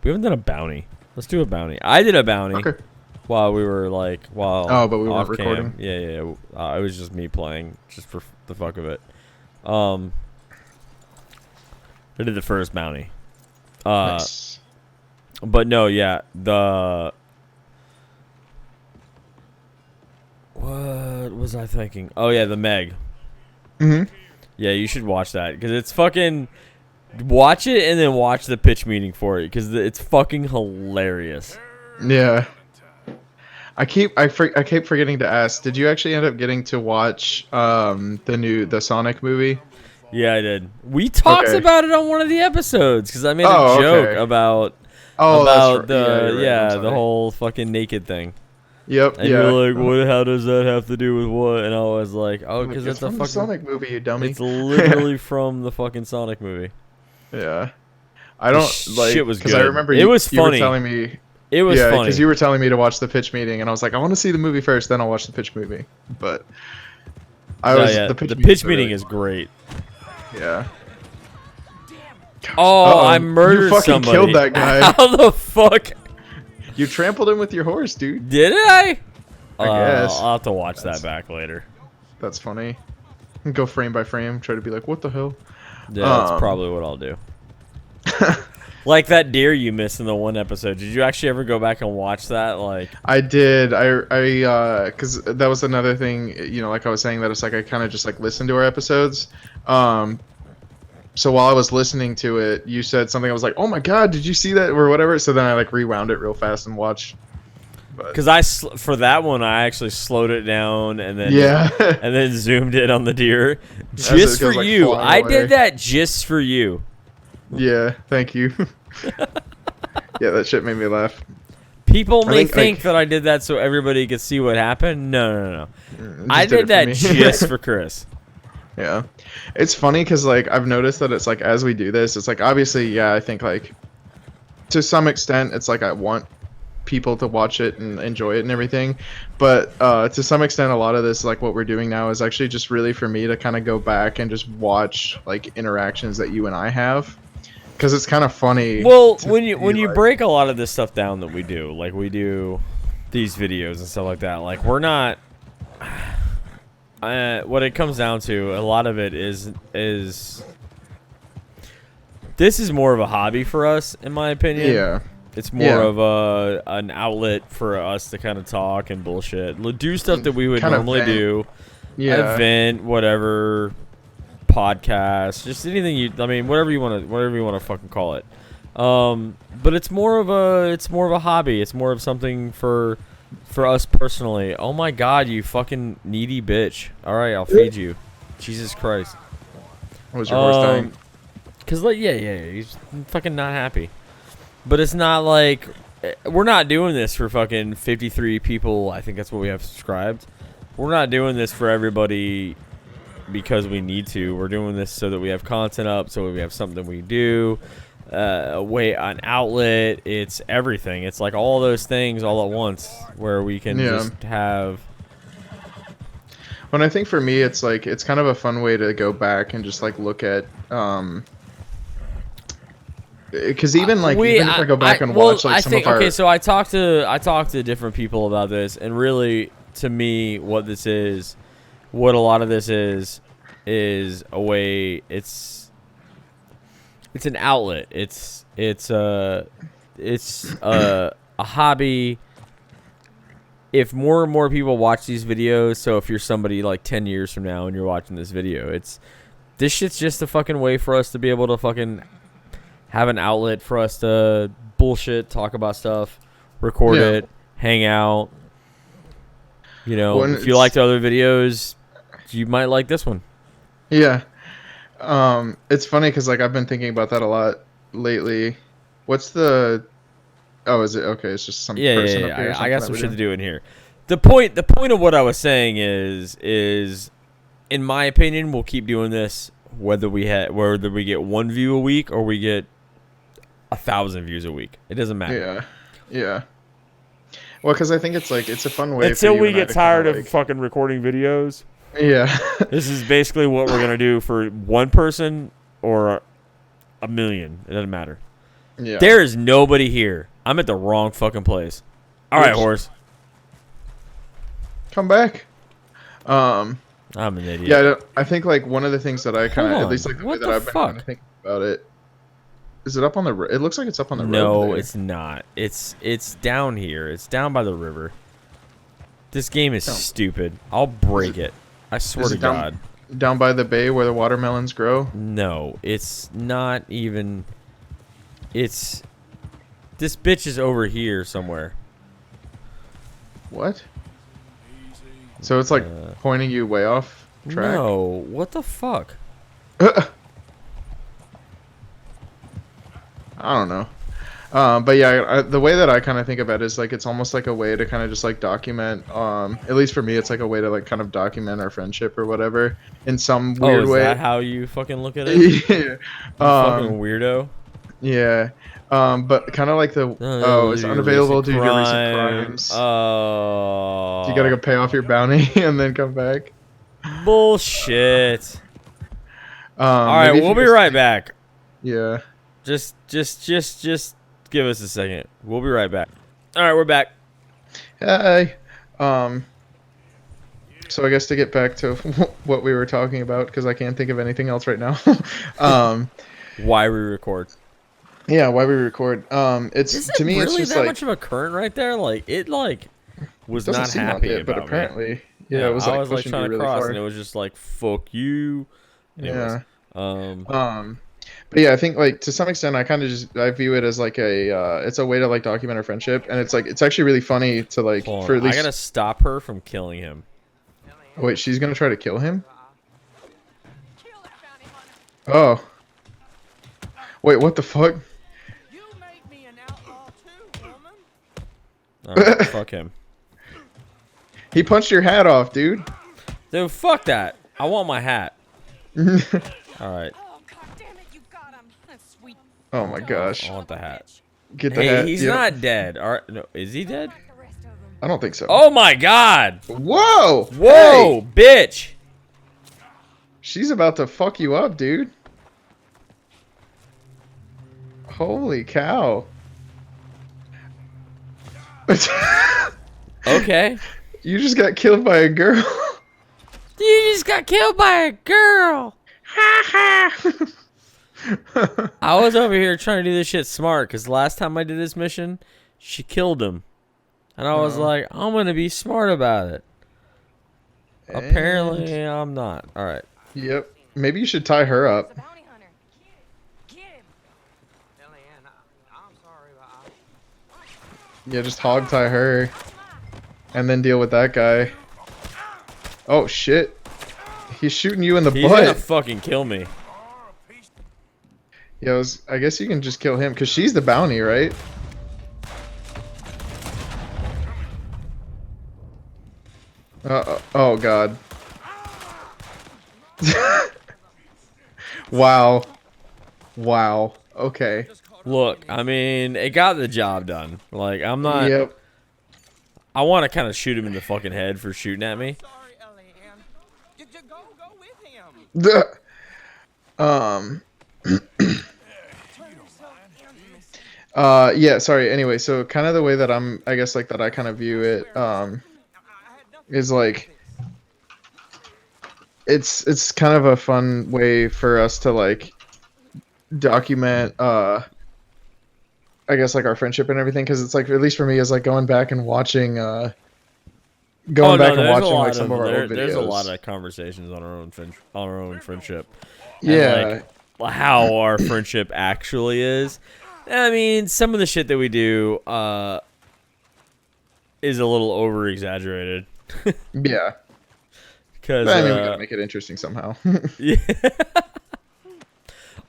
[SPEAKER 2] We haven't done a bounty. Let's do a bounty. I did a bounty
[SPEAKER 1] Okay.
[SPEAKER 2] while we were like
[SPEAKER 1] Oh, but we weren't
[SPEAKER 2] off cam.
[SPEAKER 1] recording.
[SPEAKER 2] Yeah. It was just me playing just for the fuck of it. I did the first bounty.
[SPEAKER 1] Nice.
[SPEAKER 2] But no, yeah, what was I thinking? Oh yeah, the Meg.
[SPEAKER 1] Mhm.
[SPEAKER 2] Yeah, you should watch that because it's fucking. Watch it and then watch the pitch meeting for it because it's fucking hilarious.
[SPEAKER 1] Yeah. I keep forgetting to ask. Did you actually end up getting to watch the Sonic movie?
[SPEAKER 2] Yeah, I did. We talked
[SPEAKER 1] Okay.
[SPEAKER 2] about it on one of the episodes because I made a
[SPEAKER 1] Oh,
[SPEAKER 2] joke
[SPEAKER 1] okay.
[SPEAKER 2] about
[SPEAKER 1] That's right.
[SPEAKER 2] the
[SPEAKER 1] you're right. I'm
[SPEAKER 2] the
[SPEAKER 1] sorry.
[SPEAKER 2] whole fucking naked thing.
[SPEAKER 1] Yep.
[SPEAKER 2] And
[SPEAKER 1] yeah.
[SPEAKER 2] you're like, what? How does that have to do with what? And I was like, oh,
[SPEAKER 1] Like,
[SPEAKER 2] because
[SPEAKER 1] it's
[SPEAKER 2] it's a
[SPEAKER 1] from the
[SPEAKER 2] fucking
[SPEAKER 1] Sonic movie, you dummy.
[SPEAKER 2] It's literally from the fucking Sonic movie.
[SPEAKER 1] Yeah. I don't like
[SPEAKER 2] Shit was
[SPEAKER 1] because I
[SPEAKER 2] good.
[SPEAKER 1] remember
[SPEAKER 2] It was
[SPEAKER 1] you were
[SPEAKER 2] funny.
[SPEAKER 1] telling me.
[SPEAKER 2] It was
[SPEAKER 1] Yeah,
[SPEAKER 2] funny.
[SPEAKER 1] because you were telling me to watch the pitch meeting, and I was like, I want to see the movie first, then I'll watch the pitch movie. But
[SPEAKER 2] The pitch meeting is great.
[SPEAKER 1] Yeah.
[SPEAKER 2] Oh,
[SPEAKER 1] Uh-oh.
[SPEAKER 2] I murdered
[SPEAKER 1] You fucking
[SPEAKER 2] somebody.
[SPEAKER 1] killed that guy.
[SPEAKER 2] How the fuck
[SPEAKER 1] You trampled him with your horse, dude.
[SPEAKER 2] did I?
[SPEAKER 1] I guess.
[SPEAKER 2] I'll have to watch that back later.
[SPEAKER 1] That's funny. Go frame by frame, try to be like, what the hell?
[SPEAKER 2] Yeah, that's
[SPEAKER 1] Um,
[SPEAKER 2] probably what I'll do. Like that deer you missed in the one episode. Did you actually ever go back and watch that? Like,
[SPEAKER 1] I did. Because that was another thing. You know, like I was saying, that it's like I kind of just like listen to our episodes. So while I was listening to it, you said something. I was like, "Oh my god, did you see that?" or whatever. So then I like rewound it real fast and watched.
[SPEAKER 2] because for that one I actually slowed it down and then and then zoomed in on the deer just for
[SPEAKER 1] like,
[SPEAKER 2] you. I
[SPEAKER 1] away.
[SPEAKER 2] did that just for you.
[SPEAKER 1] Yeah, thank you. Yeah, that shit made me laugh.
[SPEAKER 2] People may think
[SPEAKER 1] like,
[SPEAKER 2] that I did that so everybody could see what happened. No. I
[SPEAKER 1] did
[SPEAKER 2] did that
[SPEAKER 1] me.
[SPEAKER 2] just for Chris.
[SPEAKER 1] Yeah, it's funny because like I've noticed that it's like as we do this, it's like obviously I think like to some extent it's like I want people to watch it and enjoy it and everything, but to some extent a lot of this like what we're doing now is actually just really for me to kind of go back and just watch like interactions that you and I have, because it's kind of funny.
[SPEAKER 2] Well, when you break a lot of this stuff down that we do, like we do these videos and stuff like that, like we're not. What it comes down to, a lot of it is this is more of a hobby for us, in my opinion.
[SPEAKER 1] Yeah.
[SPEAKER 2] It's more of an outlet for us to kind of talk and bullshit, do stuff that we would
[SPEAKER 1] kind
[SPEAKER 2] normally do.
[SPEAKER 1] Yeah.
[SPEAKER 2] Event, whatever, podcast, just anything whatever you want to fucking call it. But it's more of a hobby. It's more of something for us personally. Oh my god, you fucking needy bitch. All right, I'll feed you. Jesus Christ.
[SPEAKER 1] What was your horse dying?
[SPEAKER 2] Cause like he's fucking not happy. But it's not like we're not doing this for fucking 53 people. I think that's what we have subscribed. We're not doing this for everybody because we need to. We're doing this so that we have content up, so we have something we do. An outlet. It's everything. It's like all those things all at once where we can just have.
[SPEAKER 1] When I think for me, it's like it's kind of a fun way to go back and just like look at. Because even if I go back and watch like some of our.
[SPEAKER 2] Okay, so I talked to different people about this, and really, to me, what a lot of this is a way. It's an outlet. It's a hobby. If more and more people watch these videos, so if you're somebody like 10 years from now and you're watching this video, this shit's just a fucking way for us to be able to fucking have an outlet for us to bullshit, talk about stuff, record it, hang out. You know, if you liked other videos, you might like this one.
[SPEAKER 1] Yeah. It's funny because like I've been thinking about that a lot lately. What's the? Oh, is it okay? It's just some person up here.
[SPEAKER 2] I got some shit to do in here. The point of what I was saying is, in my opinion, we'll keep doing this whether we get 1 view a week or we get 1,000 views a week. It doesn't matter.
[SPEAKER 1] Yeah. Well, because I think it's a fun way.
[SPEAKER 2] Until we get tired of fucking recording videos.
[SPEAKER 1] Yeah.
[SPEAKER 2] This is basically what we're gonna do for one person or a million. It doesn't matter.
[SPEAKER 1] Yeah.
[SPEAKER 2] There is nobody here. I'm at the wrong fucking place. All right, horse.
[SPEAKER 1] Come back.
[SPEAKER 2] I'm an idiot.
[SPEAKER 1] Yeah, I think like one of the things that I kind of, at least like the way that I've been kind of thinking about it. Is it up on the? It looks like it's up on the road.
[SPEAKER 2] No, it's not. It's down here. It's down by the river. This game is stupid. I'll break it. I swear to God.
[SPEAKER 1] Down by the bay where the watermelons grow?
[SPEAKER 2] No, it's not even. This bitch is over here somewhere.
[SPEAKER 1] What? So it's like pointing you way off track?
[SPEAKER 2] No, what the fuck?
[SPEAKER 1] I don't know. But yeah, the way that I kind of think about it is like it's almost like a way to kind of just like document. At least for me, it's like a way to like kind of document our friendship or whatever in some weird way.
[SPEAKER 2] Is that how you fucking look at it?
[SPEAKER 1] Yeah.
[SPEAKER 2] You fucking weirdo.
[SPEAKER 1] Yeah. But kind of like it's unavailable due to recent crimes.
[SPEAKER 2] Oh.
[SPEAKER 1] You gotta go pay off your bounty and then come back.
[SPEAKER 2] Bullshit. All right, we'll be right back.
[SPEAKER 1] Yeah.
[SPEAKER 2] Just give us a second. We'll be right back. All right, we're back.
[SPEAKER 1] Hey. So I guess to get back to what we were talking about, because I can't think of anything else right now.
[SPEAKER 2] Why we record.
[SPEAKER 1] Yeah, why we record. It's
[SPEAKER 2] Is
[SPEAKER 1] to
[SPEAKER 2] it
[SPEAKER 1] me, it's
[SPEAKER 2] really
[SPEAKER 1] just
[SPEAKER 2] that
[SPEAKER 1] like
[SPEAKER 2] much of a current right there? Like it was
[SPEAKER 1] doesn't
[SPEAKER 2] not
[SPEAKER 1] seem like
[SPEAKER 2] happy
[SPEAKER 1] it, but
[SPEAKER 2] about me.
[SPEAKER 1] apparently, yeah,
[SPEAKER 2] Yeah,
[SPEAKER 1] it was
[SPEAKER 2] I
[SPEAKER 1] like
[SPEAKER 2] was like
[SPEAKER 1] pushing you
[SPEAKER 2] trying to
[SPEAKER 1] really
[SPEAKER 2] cross, and
[SPEAKER 1] far.
[SPEAKER 2] it was just like fuck you. Anyways,
[SPEAKER 1] Yeah.
[SPEAKER 2] um,
[SPEAKER 1] Um, but yeah, I think like to some extent, I kind of just I view it as like it's a way to like document our friendship, and it's like it's actually really funny to like
[SPEAKER 2] hold
[SPEAKER 1] for
[SPEAKER 2] on,
[SPEAKER 1] at
[SPEAKER 2] I gotta
[SPEAKER 1] least.
[SPEAKER 2] stop her from killing him.
[SPEAKER 1] Oh, wait, she's gonna try to kill him. Oh, wait, what the fuck?
[SPEAKER 2] All right, fuck him,
[SPEAKER 1] He punched your hat off, dude.
[SPEAKER 2] dude. Fuck that. I want my hat. All right,
[SPEAKER 1] Oh my
[SPEAKER 2] I
[SPEAKER 1] gosh.
[SPEAKER 2] want the hat.
[SPEAKER 1] Get the
[SPEAKER 2] Hey,
[SPEAKER 1] hat.
[SPEAKER 2] he's
[SPEAKER 1] Yep.
[SPEAKER 2] not dead. All right, no, is he dead?
[SPEAKER 1] I don't think so.
[SPEAKER 2] Oh my god!
[SPEAKER 1] Whoa!
[SPEAKER 2] Whoa,
[SPEAKER 1] Hey!
[SPEAKER 2] bitch!
[SPEAKER 1] She's about to fuck you up, dude. Holy cow.
[SPEAKER 2] Okay.
[SPEAKER 1] You just got killed by a girl.
[SPEAKER 2] You just got killed by a girl. I was over here trying to do this shit smart because last time I did this mission, she killed him. And I was
[SPEAKER 1] Oh.
[SPEAKER 2] like, I'm going to be smart about it.
[SPEAKER 1] And-
[SPEAKER 2] Apparently, I'm not. All right.
[SPEAKER 1] Yep. Maybe you should tie her up. Yeah, just hog tie her. And then deal with that guy. Oh, shit. He's shooting you in the
[SPEAKER 2] He's going to
[SPEAKER 1] butt.
[SPEAKER 2] fucking kill me.
[SPEAKER 1] Yeah, I guess you can just kill him, because she's the bounty, right? Oh, God. Wow. Wow. Okay.
[SPEAKER 2] Look, I mean, it got the job done. Like, I'm not...
[SPEAKER 1] Yep.
[SPEAKER 2] I want to kind of shoot him in the fucking head for shooting at me.
[SPEAKER 1] Duh. Um. Yeah, sorry. Anyway, so kind of the way that I guess like that I kind of view it, is like, it's kind of a fun way for us to like document, I guess like our friendship and everything, because it's like, at least for me, is like going back and watching, like some of our old videos.
[SPEAKER 2] There's a lot of conversations on our own friendship.
[SPEAKER 1] Yeah.
[SPEAKER 2] And, like, how our friendship actually is. I mean, some of the shit that we do is a little over exaggerated.
[SPEAKER 1] Yeah.
[SPEAKER 2] Because
[SPEAKER 1] I mean, we gotta make it interesting somehow.
[SPEAKER 2] yeah.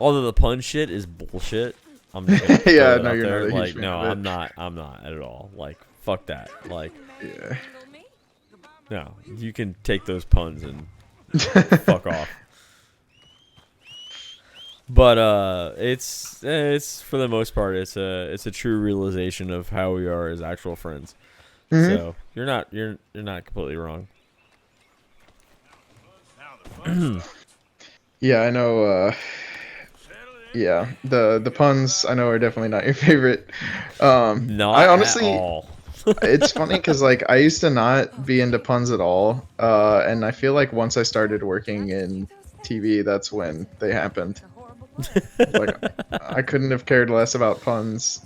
[SPEAKER 2] Although the pun shit is bullshit. I'm just gonna
[SPEAKER 1] Yeah,
[SPEAKER 2] throw
[SPEAKER 1] no,
[SPEAKER 2] it out
[SPEAKER 1] you're
[SPEAKER 2] there.
[SPEAKER 1] not a huge
[SPEAKER 2] Like,
[SPEAKER 1] fan
[SPEAKER 2] no,
[SPEAKER 1] of it.
[SPEAKER 2] I'm not at all. Like, fuck that. Like,
[SPEAKER 1] Yeah.
[SPEAKER 2] no, you can take those puns and fuck off. But it's for the most part it's a true realization of how we are as actual friends.
[SPEAKER 1] Mhm.
[SPEAKER 2] So you're not completely wrong.
[SPEAKER 1] Yeah, I know. Yeah, the puns I know are definitely not your favorite.
[SPEAKER 2] Not
[SPEAKER 1] I honestly,
[SPEAKER 2] at all.
[SPEAKER 1] it's funny because like I used to not be into puns at all, and I feel like once I started working in TV, that's when they happened. Like I couldn't have cared less about puns.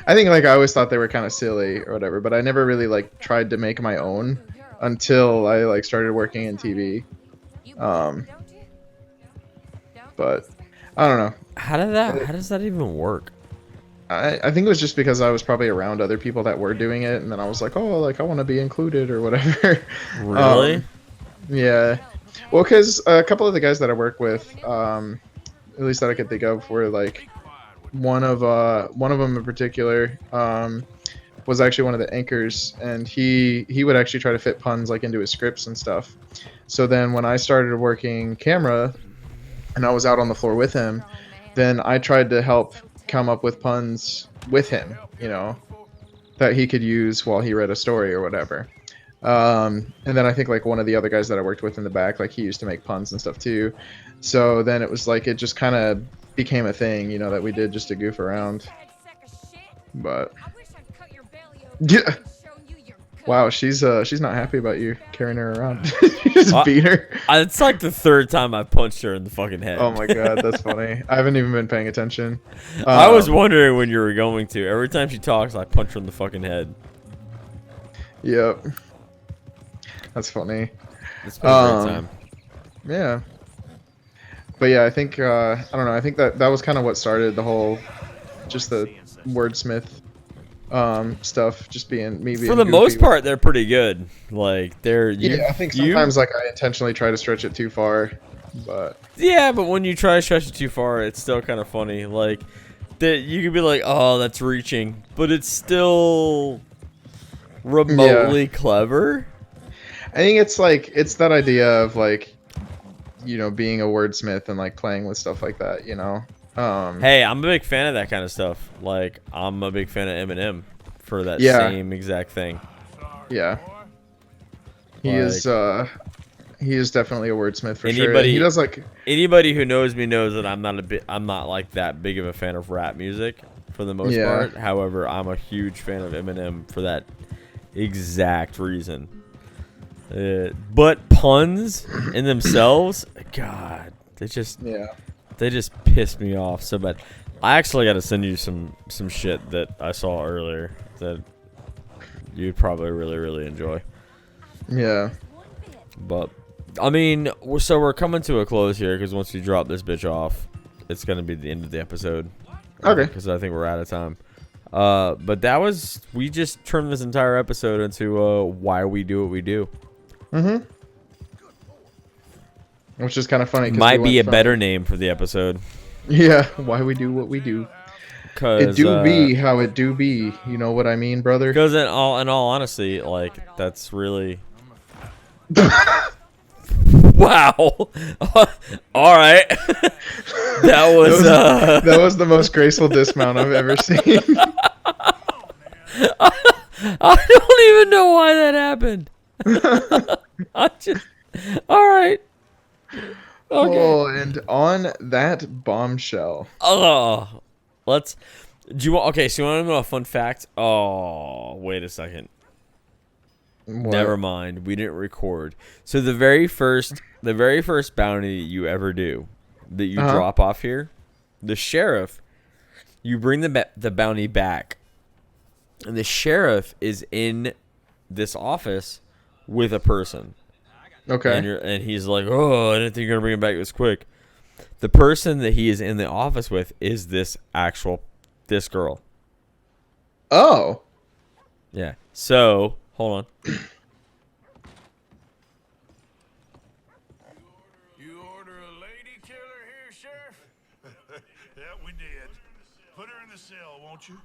[SPEAKER 1] I think like I always thought they were kind of silly or whatever, but I never really like tried to make my own until I like started working in TV. But I don't know.
[SPEAKER 2] How does that even work?
[SPEAKER 1] I think it was just because I was probably around other people that were doing it, and then I was like, oh, like I want to be included or whatever.
[SPEAKER 2] Really?
[SPEAKER 1] Yeah. Well, because a couple of the guys that I work with, at least that I could think of, were like one of them in particular was actually one of the anchors, and he would actually try to fit puns like into his scripts and stuff. So then when I started working camera, and I was out on the floor with him, then I tried to help come up with puns with him, you know, that he could use while he read a story or whatever. And then I think like one of the other guys that I worked with in the back, like he used to make puns and stuff too. So then it was like it just kind of became a thing, you know, that we did just to goof around. But yeah. Wow, she's not happy about you carrying her around. You just beat her.
[SPEAKER 2] It's like the third time I've punched her in the fucking head.
[SPEAKER 1] Oh my god, that's funny. I haven't even been paying attention.
[SPEAKER 2] I was wondering when you were going to. Every time she talks, I punch her in the fucking head.
[SPEAKER 1] Yep. That's funny.
[SPEAKER 2] It's been a great time.
[SPEAKER 1] Yeah. But yeah, I think I don't know. I think that was kind of what started the whole, just the wordsmith stuff. Just being me being.
[SPEAKER 2] For the
[SPEAKER 1] goofy.
[SPEAKER 2] most part, they're pretty good. Like they're.
[SPEAKER 1] Yeah, I think sometimes like I intentionally try to stretch it too far, but.
[SPEAKER 2] Yeah, but when you try to stretch it too far, it's still kind of funny. Like that, you could be like, "Oh, that's reaching," but it's still remotely clever.
[SPEAKER 1] I think it's like it's that idea of like, you know, being a wordsmith and like playing with stuff like that, you know.
[SPEAKER 2] Hey, I'm a big fan of that kind of stuff. Like I'm a big fan of Eminem for that same exact thing.
[SPEAKER 1] Yeah. He is definitely a wordsmith for sure. He does like
[SPEAKER 2] anybody who knows me knows that I'm not like that big of a fan of rap music for the most part. However, I'm a huge fan of Eminem for that exact reason. But puns in themselves, God, they just piss me off so bad. I actually got to send you some shit that I saw earlier that you'd probably really enjoy. Yeah. But I mean, so we're coming to a close here because once we drop this bitch off, it's gonna be the end of the episode.
[SPEAKER 1] Okay.
[SPEAKER 2] Because I think we're out of time. But we just turned this entire episode into why we do what we do. Mm-hmm.
[SPEAKER 1] Which is kind of funny.
[SPEAKER 2] Might be a better name for the episode.
[SPEAKER 1] Yeah, why we do what we do. It do be how it do be. You know what I mean, brother?
[SPEAKER 2] Because in all honesty, like that's really. Wow. All right.
[SPEAKER 1] That was the most graceful dismount I've ever seen.
[SPEAKER 2] I don't even know why that happened. All right. Okay.
[SPEAKER 1] Oh, and on that bombshell.
[SPEAKER 2] Oh, do you want? Okay, so you want to know a fun fact? Oh, wait a second. What? Never mind. We didn't record. So the very first bounty you ever do, that you drop off here, the sheriff, you bring the bounty back, and the sheriff is in this office with a person.
[SPEAKER 1] Okay.
[SPEAKER 2] And he's like, oh, I didn't think you were gonna bring him back this quick. The person that he is in the office with is this girl.
[SPEAKER 1] Oh.
[SPEAKER 2] Yeah. So hold on.
[SPEAKER 3] You order a lady killer here, Sheriff? Yeah, we did. Put her in the cell, won't you?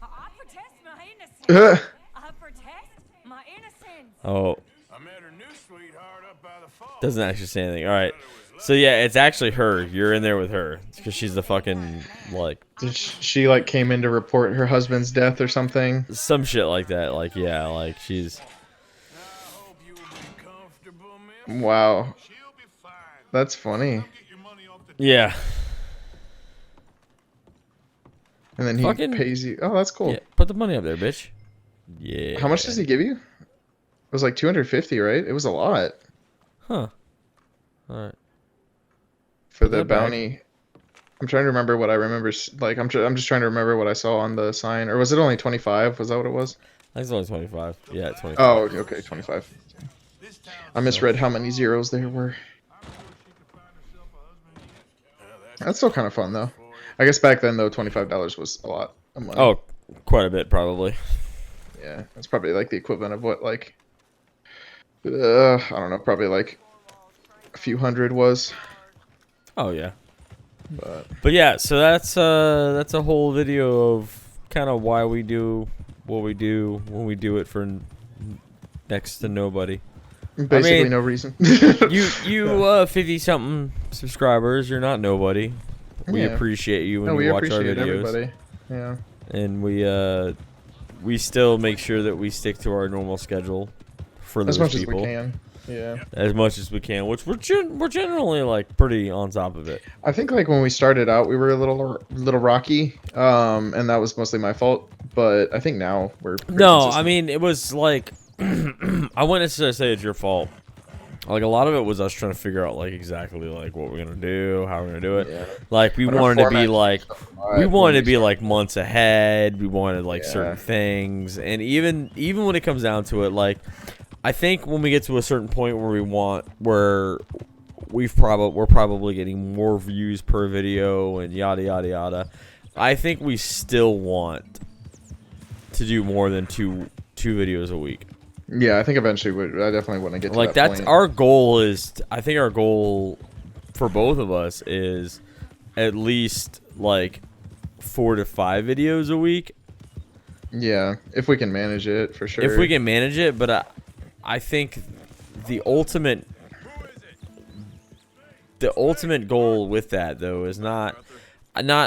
[SPEAKER 4] I protest my innocence. I protest my innocence.
[SPEAKER 2] Oh.
[SPEAKER 3] I met her new sweetheart up by the fall.
[SPEAKER 2] Doesn't actually say anything. All right. So yeah, it's actually her. You're in there with her because she's the fucking like.
[SPEAKER 1] She like came in to report her husband's death or something.
[SPEAKER 2] Some shit like that. Like yeah, like she's.
[SPEAKER 1] Wow. That's funny.
[SPEAKER 2] Yeah.
[SPEAKER 1] And then he pays you. Oh, that's cool.
[SPEAKER 2] Yeah, put the money up there, bitch. Yeah.
[SPEAKER 1] How much does he give you? It was like 250, right? It was a lot.
[SPEAKER 2] Huh. All right.
[SPEAKER 1] For the bounty. I'm trying to remember what I remember. Like, I'm just trying to remember what I saw on the sign. Or was it only 25? Was that what it was?
[SPEAKER 2] I think it's only 25. Yeah, 25.
[SPEAKER 1] Oh, okay, 25. I misread how many zeros there were. That's still kind of fun, though. I guess back then, though, $25 was a lot of money.
[SPEAKER 2] Oh, quite a bit, probably.
[SPEAKER 1] Yeah, that's probably like the equivalent of what, like, I don't know, probably like a few hundred was.
[SPEAKER 2] Oh yeah. But yeah, so that's a whole video of kind of why we do what we do when we do it for next to nobody.
[SPEAKER 1] Basically, no reason.
[SPEAKER 2] you 50 something subscribers, you're not nobody. We appreciate you when you watch our videos.
[SPEAKER 1] Everybody. Yeah.
[SPEAKER 2] And we still make sure that we stick to our normal schedule for those
[SPEAKER 1] as much
[SPEAKER 2] people.
[SPEAKER 1] as we can. Yeah.
[SPEAKER 2] As much as we can, which we're generally like pretty on top of it.
[SPEAKER 1] I think like when we started out, we were a little rocky, and that was mostly my fault. But I think now we're
[SPEAKER 2] no. I mean, it was like I wouldn't necessarily say it's your fault. Like, a lot of it was us trying to figure out, like, exactly, like, what we're gonna do, how we're gonna do it.
[SPEAKER 1] Yeah.
[SPEAKER 2] Like, we
[SPEAKER 1] Whatever
[SPEAKER 2] wanted to be
[SPEAKER 1] format
[SPEAKER 2] like,
[SPEAKER 1] stuff,
[SPEAKER 2] we wanted to be
[SPEAKER 1] start-
[SPEAKER 2] like months ahead. We wanted like
[SPEAKER 1] Yeah.
[SPEAKER 2] certain things, and even when it comes down to it, like, I think when we get to a certain point where we're probably getting more views per video and yada yada yada. I think we still want to do more than two videos a week.
[SPEAKER 1] Yeah, I think eventually I definitely want to get to
[SPEAKER 2] Like,
[SPEAKER 1] that
[SPEAKER 2] that's
[SPEAKER 1] point.
[SPEAKER 2] our goal. I think our goal for both of us is at least like 4 to 5 videos a week.
[SPEAKER 1] Yeah, if we can manage it, for sure.
[SPEAKER 2] If we can manage it, but I think the ultimate goal with that, though, is not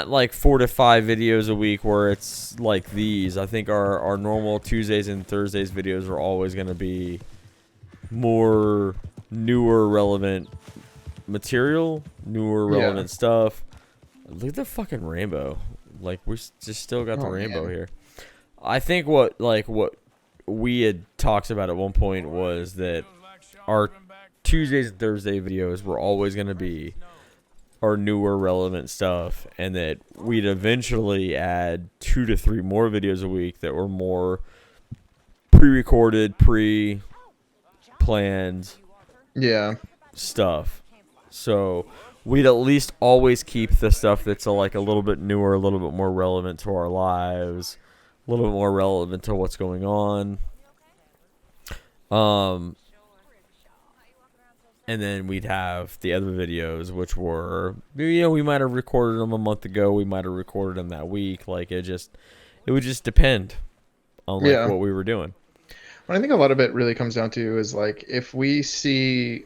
[SPEAKER 2] like 4 to 5 videos a week where it's like these. I think our normal Tuesdays and Thursdays videos are always going to be more newer, relevant material, newer, relevant stuff. Look at the fucking rainbow. Like, we just still got the rainbow here. I think what we had talked about at one point was that our Tuesdays and Thursday videos were always going to be our newer, relevant stuff, and that we'd eventually add 2 to 3 more videos a week that were more pre-recorded, pre-planned stuff. So we'd at least always keep the stuff that's like a little bit newer, a little bit more relevant to our lives, a little bit more relevant to what's going on. And then we'd have the other videos, which were, we might have recorded them a month ago, we might have recorded them that week. Like, it would just depend on like what we were doing.
[SPEAKER 1] What I think a lot of it really comes down to is, like, if we see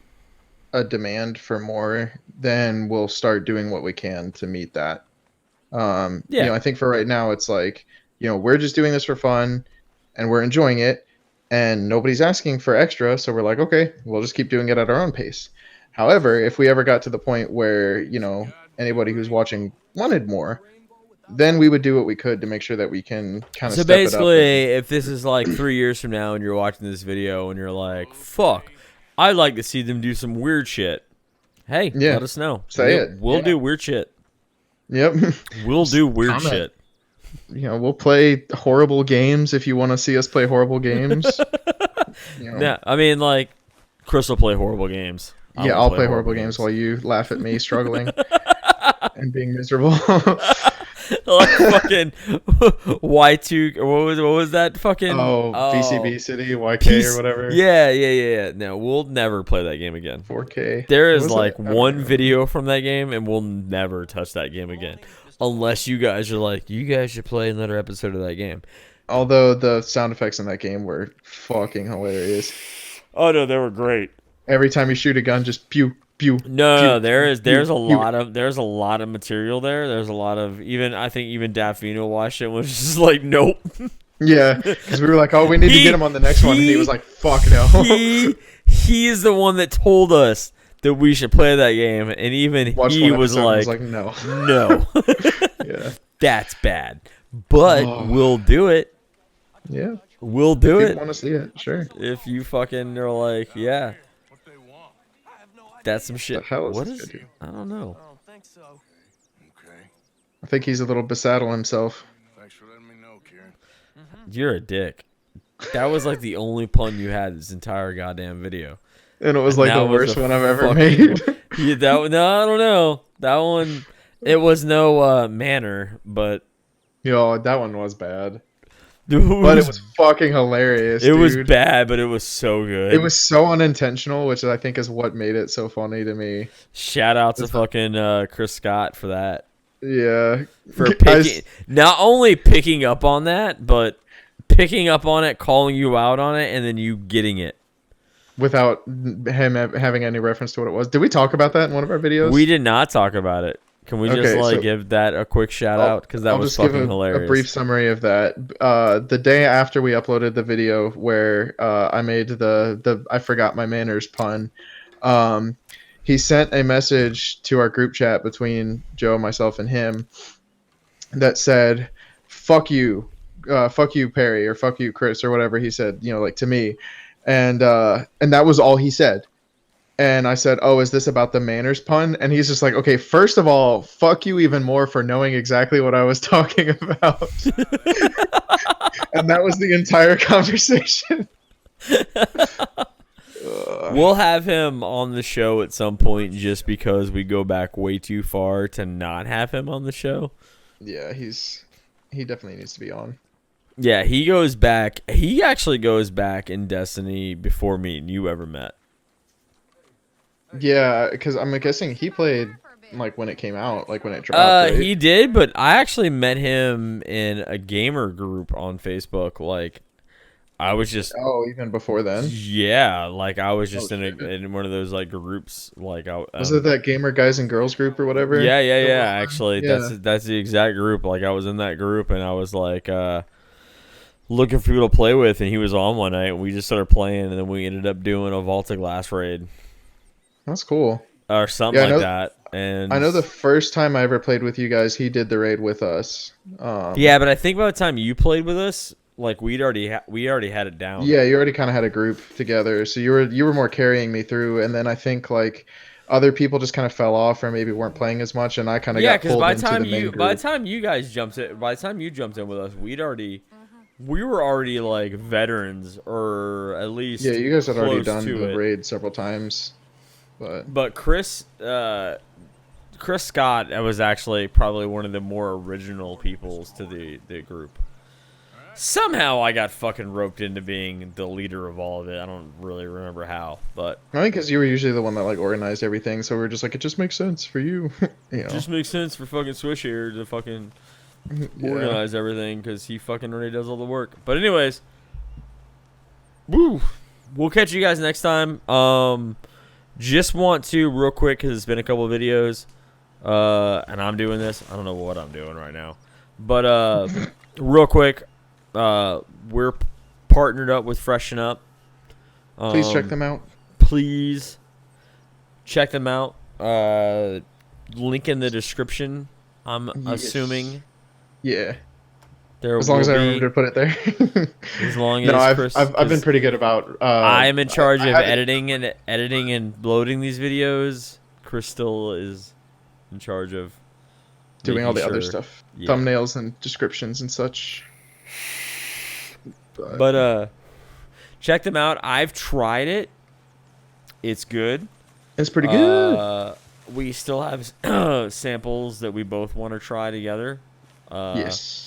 [SPEAKER 1] a demand for more, then we'll start doing what we can to meet that. I think for right now, it's like, we're just doing this for fun and we're enjoying it and nobody's asking for extra. So we're like, okay, we'll just keep doing it at our own pace. However, if we ever got to the point where, anybody who's watching wanted more, then we would do what we could to make sure that we can kind of
[SPEAKER 2] So
[SPEAKER 1] step
[SPEAKER 2] basically,
[SPEAKER 1] it up.
[SPEAKER 2] if this is like 3 years from now and you're watching this video and you're like, fuck, I'd like to see them do some weird shit. Hey, let us know. We'll do weird shit.
[SPEAKER 1] Yep.
[SPEAKER 2] We'll do weird
[SPEAKER 1] comment.
[SPEAKER 2] shit.
[SPEAKER 1] We'll play horrible games if you want to see us play horrible games.
[SPEAKER 2] Yeah, I mean, like, Chris will play horrible games.
[SPEAKER 1] I'll play horrible games while you laugh at me struggling and being miserable.
[SPEAKER 2] Like fucking Y2, what was that fucking?
[SPEAKER 1] VCB City, YK or whatever.
[SPEAKER 2] Yeah. No, we'll never play that game again.
[SPEAKER 1] 4K.
[SPEAKER 2] There is like one video from that game, and we'll never touch that game again, unless you guys are like, you guys should play another episode of that game.
[SPEAKER 1] Although the sound effects in that game were fucking hilarious.
[SPEAKER 2] Oh no, they were great.
[SPEAKER 1] Every time you shoot a gun, just pew pew.
[SPEAKER 2] No, there's a lot of material there. There's a lot of I think even Daphino watched it and was just like, nope.
[SPEAKER 1] Yeah, because we were like, oh, we need to get him on the next one, and he was like, fuck no.
[SPEAKER 2] He is the one that told us that we should play that game, and even he was like,
[SPEAKER 1] no. Yeah,
[SPEAKER 2] that's bad, but we'll do it.
[SPEAKER 1] Yeah,
[SPEAKER 2] we'll do it.
[SPEAKER 1] Want to see it? Sure.
[SPEAKER 2] If you fucking are like, yeah. That's some shit.
[SPEAKER 1] What is it?
[SPEAKER 2] I don't know.
[SPEAKER 3] I don't think so. Okay.
[SPEAKER 1] I think he's a little besaddle himself.
[SPEAKER 3] Thanks for letting me know, Kieran.
[SPEAKER 2] You're a dick. That was like the only pun you had this entire goddamn video.
[SPEAKER 1] And it was like the worst one I've ever made.
[SPEAKER 2] No, I don't know. That one, it was no manner, but...
[SPEAKER 1] that one was bad. But it was fucking hilarious.
[SPEAKER 2] It was bad, but it was so good.
[SPEAKER 1] It was so unintentional, which I think is what made it so funny to me.
[SPEAKER 2] Shout out to fucking Chris Scott for that.
[SPEAKER 1] Yeah.
[SPEAKER 2] For not only picking up on that, but picking up on it, calling you out on it, and then you getting it.
[SPEAKER 1] Without him having any reference to what it was. Did we talk about that in one of our videos?
[SPEAKER 2] We did not talk about it. Can we just give that a quick shout out? Because that was fucking hilarious.
[SPEAKER 1] A brief summary of that. The day after we uploaded the video where I made the I forgot my manners pun, he sent a message to our group chat between Joe, myself, and him that said, "Fuck you. fuck you Perry or fuck you Chris or whatever he said, you know, like to me, and that was all he said. And I said, oh, is this about the manners pun? And he's just like, okay, first of all, fuck you even more for knowing exactly what I was talking about. And that was the entire conversation.
[SPEAKER 2] We'll have him on the show at some point just because we go back way too far to not have him on the show.
[SPEAKER 1] Yeah, he definitely needs to be on.
[SPEAKER 2] Yeah, he goes back. He actually goes back in Destiny before me and you ever met.
[SPEAKER 1] Yeah, because I'm guessing he played like when it came out, like when it dropped. Right?
[SPEAKER 2] He did, but I actually met him in a gamer group on Facebook. Like, I was just
[SPEAKER 1] even before then.
[SPEAKER 2] yeah, like I was just in one of those like groups. Like,
[SPEAKER 1] was it that gamer guys and girls group or whatever?
[SPEAKER 2] Yeah. Actually, that's the exact group. Like, I was in that group and I was like looking for people to play with, and he was on one night. And we just started playing, and then we ended up doing a Vault of Glass raid.
[SPEAKER 1] That's cool.
[SPEAKER 2] Or something like that. And
[SPEAKER 1] I know the first time I ever played with you guys, he did the raid with us.
[SPEAKER 2] Yeah, but I think by the time you played with us, like we already had it down.
[SPEAKER 1] Yeah, you already kind of had a group together, so you were more carrying me through, and then I think like other people just kind of fell off or maybe weren't playing as much, and I kind of got pulled into the main group.
[SPEAKER 2] By the time you jumped in with us, we were already like veterans, or at least
[SPEAKER 1] you guys had already done
[SPEAKER 2] the
[SPEAKER 1] raid several times.
[SPEAKER 2] But Chris Scott was actually probably one of the more original peoples to the group. Somehow I got fucking roped into being the leader of all of it. I don't really remember how, but
[SPEAKER 1] I think because you were usually the one that like organized everything, so we were just like, it just makes sense for you. You know?
[SPEAKER 2] It just makes sense for fucking Swish here to fucking organize everything because he fucking already does all the work. But anyways, woo, we'll catch you guys next time. Just want to real quick because it's been a couple of videos, and I'm doing this. I don't know what I'm doing right now, but real quick, we're partnered up with Freshen Up.
[SPEAKER 1] Please check them out.
[SPEAKER 2] Please check them out. Link in the description. I'm assuming.
[SPEAKER 1] Yeah.
[SPEAKER 2] There
[SPEAKER 1] as long as I remember to put it there.
[SPEAKER 2] As long as
[SPEAKER 1] I've been pretty good about.
[SPEAKER 2] I'm in charge of editing and loading these videos. Crystal is in charge of
[SPEAKER 1] doing all the other stuff, thumbnails and descriptions and such.
[SPEAKER 2] But check them out. I've tried it. It's good.
[SPEAKER 1] It's pretty good.
[SPEAKER 2] We still have samples that we both want to try together.
[SPEAKER 1] Yes.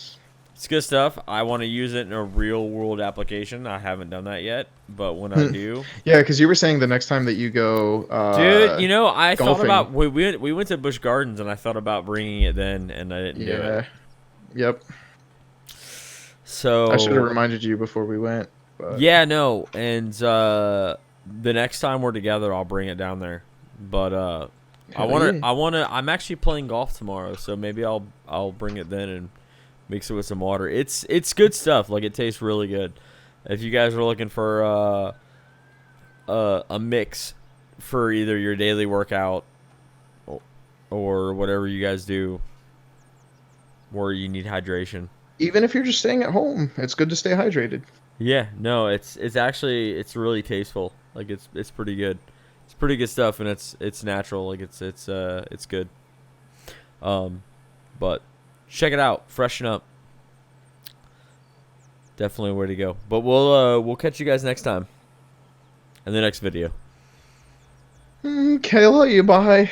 [SPEAKER 2] It's good stuff. I want to use it in a real world application. I haven't done that yet, but when I do,
[SPEAKER 1] yeah, because you were saying the next time that you go,
[SPEAKER 2] dude, you know, I
[SPEAKER 1] golfing.
[SPEAKER 2] thought about we went to Busch Gardens, and I thought about bringing it then, and I didn't do it.
[SPEAKER 1] Yep.
[SPEAKER 2] So
[SPEAKER 1] I should have reminded you before we went. But.
[SPEAKER 2] Yeah, no, and the next time we're together, I'll bring it down there. But I'm actually playing golf tomorrow, so maybe I'll bring it then and mix it with some water. It's good stuff. Like, it tastes really good. If you guys are looking for a mix for either your daily workout or whatever you guys do, where you need hydration.
[SPEAKER 1] Even if you're just staying at home, it's good to stay hydrated.
[SPEAKER 2] Yeah, no, it's actually really tasteful. Like, it's pretty good. It's pretty good stuff, and it's natural. Like, it's good. But check it out. Freshen Up. Definitely where to go. But we'll catch you guys next time in the next video.
[SPEAKER 1] Okay, love you. Bye.